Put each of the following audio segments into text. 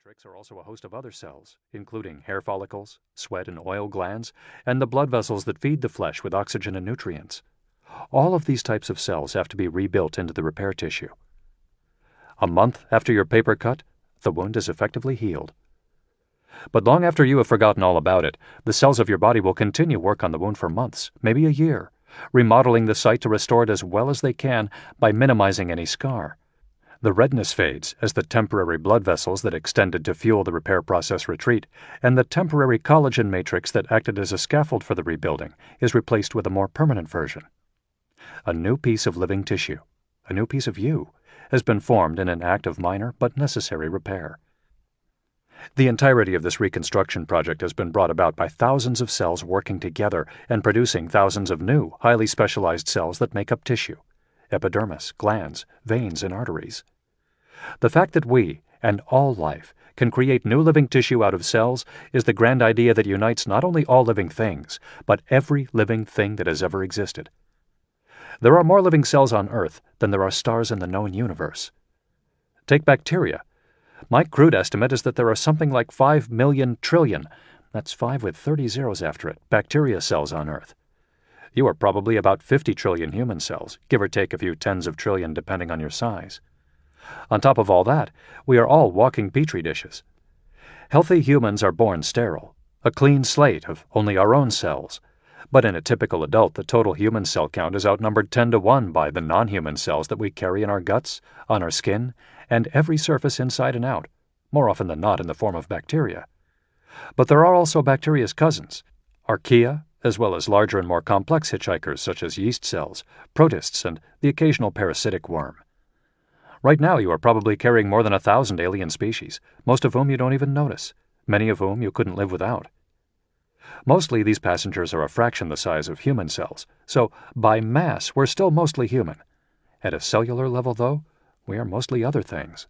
matrix are also a host of other cells, including hair follicles, sweat and oil glands, and the blood vessels that feed the flesh with oxygen and nutrients. All of these types of cells have to be rebuilt into the repair tissue. A month after your paper cut, the wound is effectively healed. But long after you have forgotten all about it, the cells of your body will continue work on the wound for months, maybe a year, remodeling the site to restore it as well as they can by minimizing any scar. The redness fades as the temporary blood vessels that extended to fuel the repair process retreat, and the temporary collagen matrix that acted as a scaffold for the rebuilding is replaced with a more permanent version. A new piece of living tissue, a new piece of you, has been formed in an act of minor but necessary repair. The entirety of this reconstruction project has been brought about by thousands of cells working together and producing thousands of new, highly specialized cells that make up tissue, epidermis, glands, veins, and arteries. The fact that we, and all life, can create new living tissue out of cells is the grand idea that unites not only all living things, but every living thing that has ever existed. There are more living cells on Earth than there are stars in the known universe. Take bacteria. My crude estimate is that there are something like 5 million trillion, that's 5 with 30 zeros after it, bacteria cells on Earth. You are probably about 50 trillion human cells, give or take a few tens of trillion depending on your size. On top of all that, we are all walking petri dishes. Healthy humans are born sterile, a clean slate of only our own cells. But in a typical adult, the total human cell count is outnumbered 10 to 1 by the non-human cells that we carry in our guts, on our skin, and every surface inside and out, more often than not in the form of bacteria. But there are also bacteria's cousins, archaea, as well as larger and more complex hitchhikers such as yeast cells, protists, and the occasional parasitic worm. Right now you are probably carrying more than 1,000 alien species, most of whom you don't even notice, many of whom you couldn't live without. Mostly these passengers are a fraction the size of human cells, so by mass we're still mostly human. At a cellular level, though, we are mostly other things.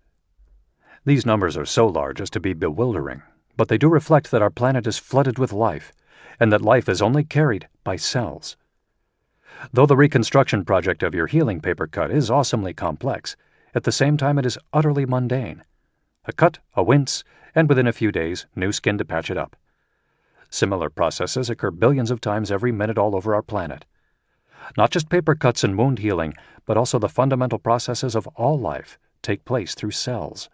These numbers are so large as to be bewildering, but they do reflect that our planet is flooded with life, and that life is only carried by cells. Though the reconstruction project of your healing paper cut is awesomely complex, at the same time it is utterly mundane. A cut, a wince, and within a few days, new skin to patch it up. Similar processes occur billions of times every minute all over our planet. Not just paper cuts and wound healing, but also the fundamental processes of all life take place through cells.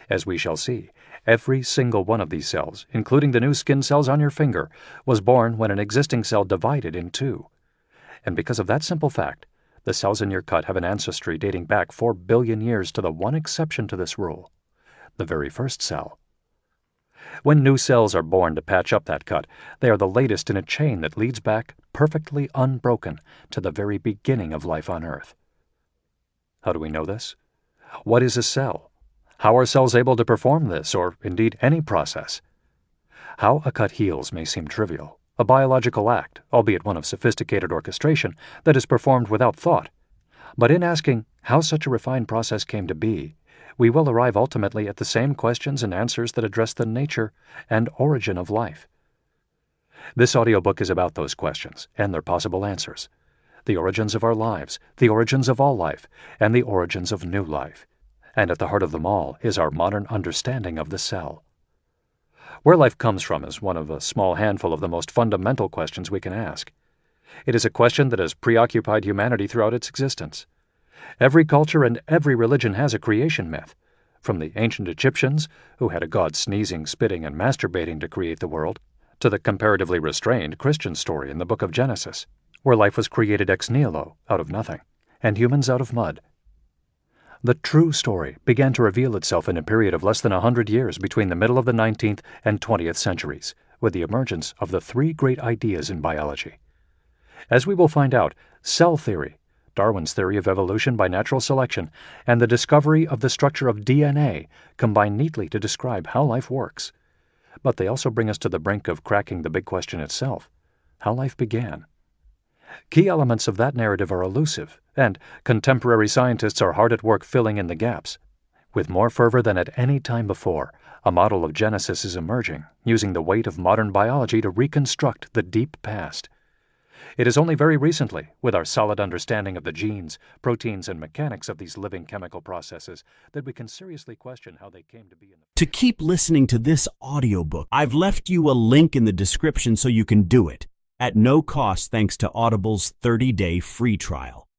As we shall see, every single one of these cells, including the new skin cells on your finger, was born when an existing cell divided in two. And because of that simple fact, the cells in your cut have an ancestry dating back 4 billion years to the one exception to this rule, the very first cell. When new cells are born to patch up that cut, they are the latest in a chain that leads back, perfectly unbroken, to the very beginning of life on Earth. How do we know this? What is a cell? How are cells able to perform this, or indeed any process? How a cut heals may seem trivial, a biological act, albeit one of sophisticated orchestration, that is performed without thought. But in asking how such a refined process came to be, we will arrive ultimately at the same questions and answers that address the nature and origin of life. This audiobook is about those questions and their possible answers, the origins of our lives, the origins of all life, and the origins of new life. And at the heart of them all is our modern understanding of the cell. Where life comes from is one of a small handful of the most fundamental questions we can ask. It is a question that has preoccupied humanity throughout its existence. Every culture and every religion has a creation myth, from the ancient Egyptians, who had a god sneezing, spitting, and masturbating to create the world, to the comparatively restrained Christian story in the book of Genesis, where life was created ex nihilo, out of nothing, and humans out of mud. The true story began to reveal itself in a period of less than 100 years between the middle of the 19th and 20th centuries, with the emergence of the 3 great ideas in biology. As we will find out, cell theory, Darwin's theory of evolution by natural selection, and the discovery of the structure of DNA combine neatly to describe how life works. But they also bring us to the brink of cracking the big question itself, how life began. Key elements of that narrative are elusive, and contemporary scientists are hard at work filling in the gaps. With more fervor than at any time before, a model of Genesis is emerging, using the weight of modern biology to reconstruct the deep past. It is only very recently, with our solid understanding of the genes, proteins, and mechanics of these living chemical processes, that we can seriously question how they came to be in the... To keep listening to this audiobook, I've left you a link in the description so you can do it, at no cost thanks to Audible's 30-day free trial.